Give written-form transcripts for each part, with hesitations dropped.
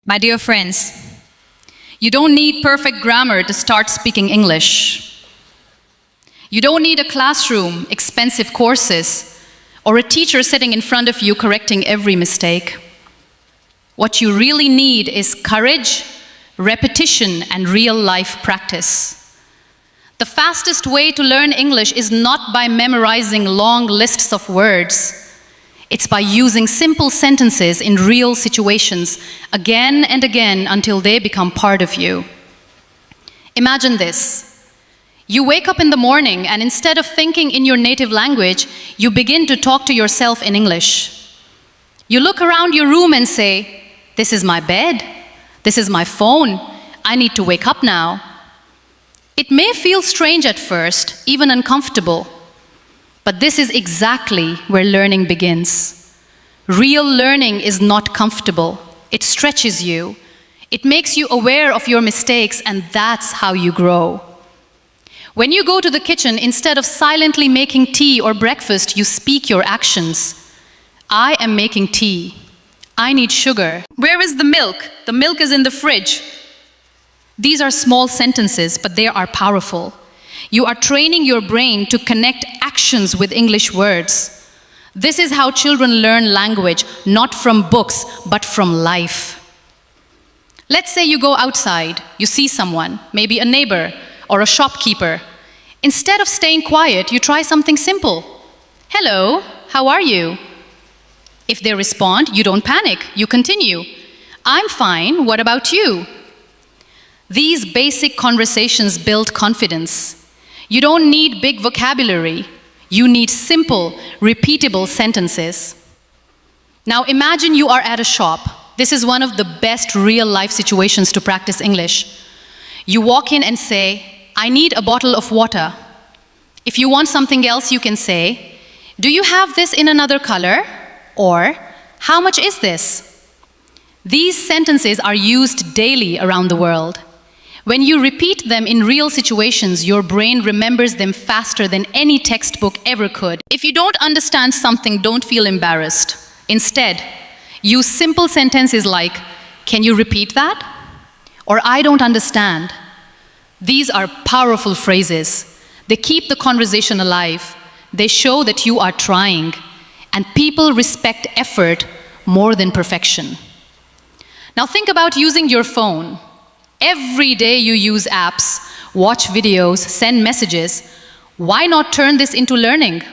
My dear friends, you don't need perfect grammar to start speaking English. You don't need a classroom, expensive courses, or a teacher sitting in front of you correcting every mistake. What you really need is courage, repetition, and real-life practice. The fastest way to learn English is not by memorizing long lists of words. It's by using simple sentences in real situations again and again until they become part of you. Imagine this. You wake up in the morning and instead of thinking in your native language, you begin to talk to yourself in English. You look around your room and say, "This is my bed. This is my phone. I need to wake up now." It may feel strange at first, even uncomfortable. But this is exactly where learning begins. Real learning is not comfortable. It stretches you. It makes you aware of your mistakes, and that's how you grow. When you go to the kitchen, instead of silently making tea or breakfast, you speak your actions. I am making tea. I need sugar. Where is the milk? The milk is in the fridge. These are small sentences, but they are powerful. You are training your brain to connect actions with English words. This is how children learn language, not from books, but from life. Let's say you go outside, you see someone, maybe a neighbor or a shopkeeper. Instead of staying quiet, you try something simple. "Hello, how are you?" If they respond, you don't panic, you continue. "I'm fine, what about you?" These basic conversations build confidence. You don't need big vocabulary. You need simple, repeatable sentences. Now imagine you are at a shop. This is one of the best real-life situations to practice English. You walk in and say, "I need a bottle of water." If you want something else, you can say, "Do you have this in another color?" Or, "How much is this?" These sentences are used daily around the world. When you repeat them in real situations, your brain remembers them faster than any textbook ever could. If you don't understand something, don't feel embarrassed. Instead, use simple sentences like, "Can you repeat that?" Or, "I don't understand." These are powerful phrases. They keep the conversation alive. They show that you are trying. And people respect effort more than perfection. Now think about using your phone. Every day you use apps, watch videos, send messages. Why not turn this into learning?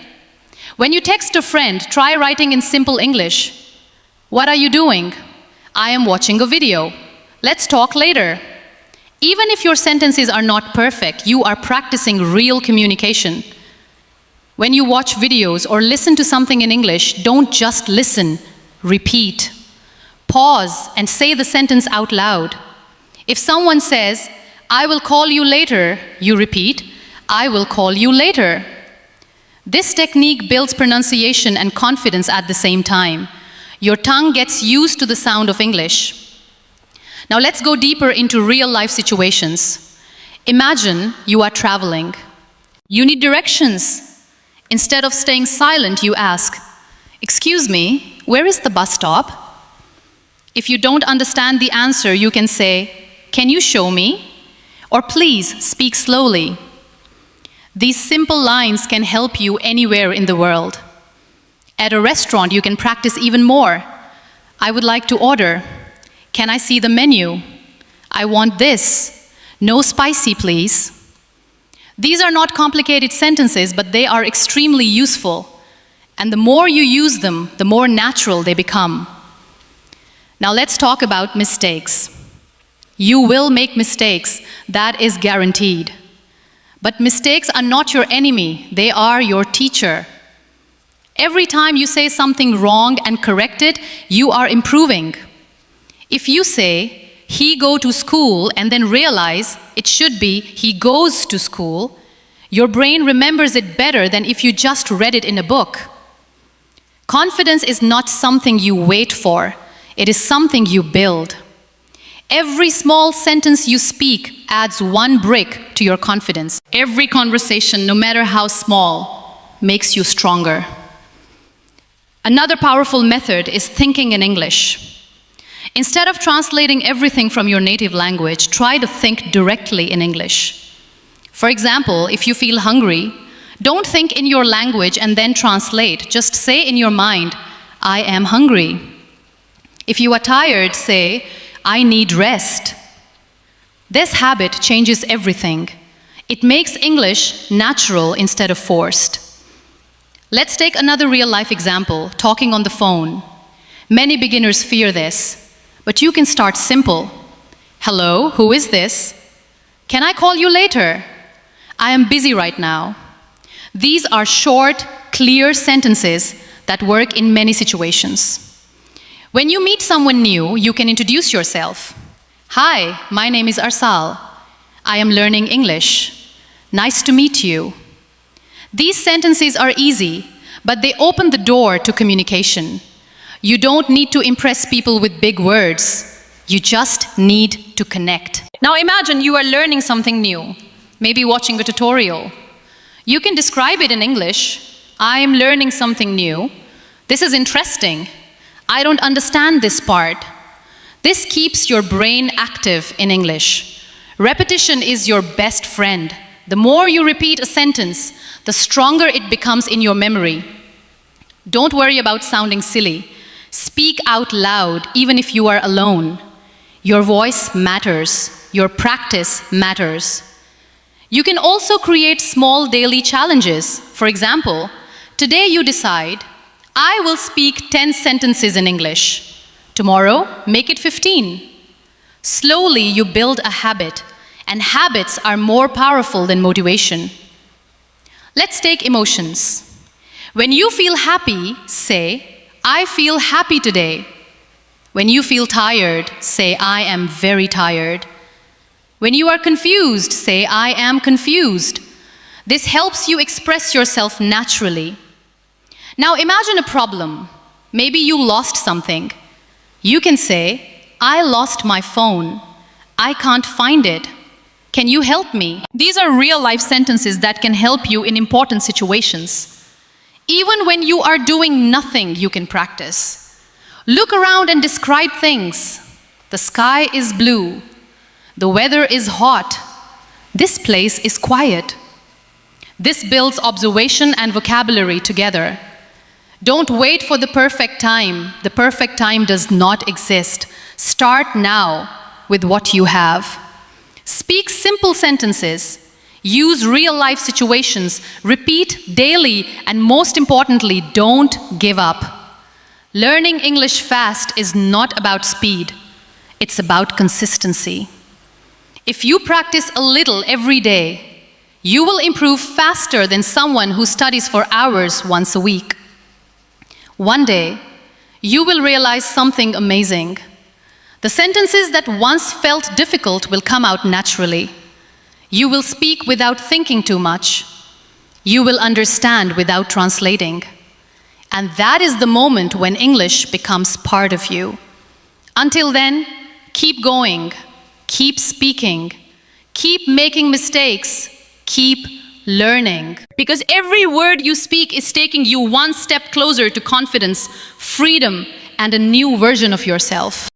When you text a friend, try writing in simple English. "What are you doing?" "I am watching a video." "Let's talk later." Even if your sentences are not perfect, you are practicing real communication. When you watch videos or listen to something in English, don't just listen, repeat. Pause and say the sentence out loud. If someone says, "I will call you later," you repeat, "I will call you later." This technique builds pronunciation and confidence at the same time. Your tongue gets used to the sound of English. Now let's go deeper into real-life situations. Imagine you are traveling. You need directions. Instead of staying silent, you ask, "Excuse me, where is the bus stop?" If you don't understand the answer, you can say, "Can you show me?" Or, "Please speak slowly." These simple lines can help you anywhere in the world. At a restaurant, you can practice even more. "I would like to order." "Can I see the menu?" "I want this." "No spicy, please." These are not complicated sentences, but they are extremely useful. And the more you use them, the more natural they become. Now let's talk about mistakes. You will make mistakes, that is guaranteed. But mistakes are not your enemy, they are your teacher. Every time you say something wrong and correct it, you are improving. If you say, "He go to school," and then realize it should be, "He goes to school," your brain remembers it better than if you just read it in a book. Confidence is not something you wait for, it is something you build. Every small sentence you speak adds one brick to your confidence. Every conversation, no matter how small, makes you stronger. Another powerful method is thinking in English. Instead of translating everything from your native language, try to think directly in English. For example, if you feel hungry, don't think in your language and then translate. Just say in your mind, I am hungry. If you are tired, say, I need rest. This habit changes everything. It makes English natural instead of forced. Let's take another real-life example, talking on the phone. Many beginners fear this, but you can start simple. Hello, who is this? Can I call you later? I am busy right now. These are short, clear sentences that work in many situations. When you meet someone new, you can introduce yourself. Hi, my name is Arsal. I am learning English. Nice to meet you. These sentences are easy, but they open the door to communication. You don't need to impress people with big words. You just need to connect. Now imagine you are learning something new, maybe watching a tutorial. You can describe it in English. I am learning something new. This is interesting. I don't understand this part. This keeps your brain active in English. Repetition is your best friend. The more you repeat a sentence, the stronger it becomes in your memory. Don't worry about sounding silly. Speak out loud, even if you are alone. Your voice matters. Your practice matters. You can also create small daily challenges. For example, today you decide, I will speak 10 sentences in English. Tomorrow, make it 15. Slowly, you build a habit, and habits are more powerful than motivation. Let's take emotions. When you feel happy, say, I feel happy today. When you feel tired, say, I am very tired. When you are confused, say, I am confused. This helps you express yourself naturally. Now imagine a problem. Maybe you lost something. You can say, I lost my phone. I can't find it. Can you help me? These are real-life sentences that can help you in important situations. Even when you are doing nothing, you can practice. Look around and describe things. The sky is blue. The weather is hot. This place is quiet. This builds observation and vocabulary together. Don't wait for the perfect time. The perfect time does not exist. Start now with what you have. Speak simple sentences. Use real-life situations. Repeat daily, and most importantly, don't give up. Learning English fast is not about speed. It's about consistency. If you practice a little every day, you will improve faster than someone who studies for hours once a week. One day, you will realize something amazing. The sentences that once felt difficult will come out naturally. You will speak without thinking too much. You will understand without translating. And that is the moment when English becomes part of you. Until then, keep going, keep speaking, keep making mistakes, keep learning. Because every word you speak is taking you one step closer to confidence, freedom, and a new version of yourself.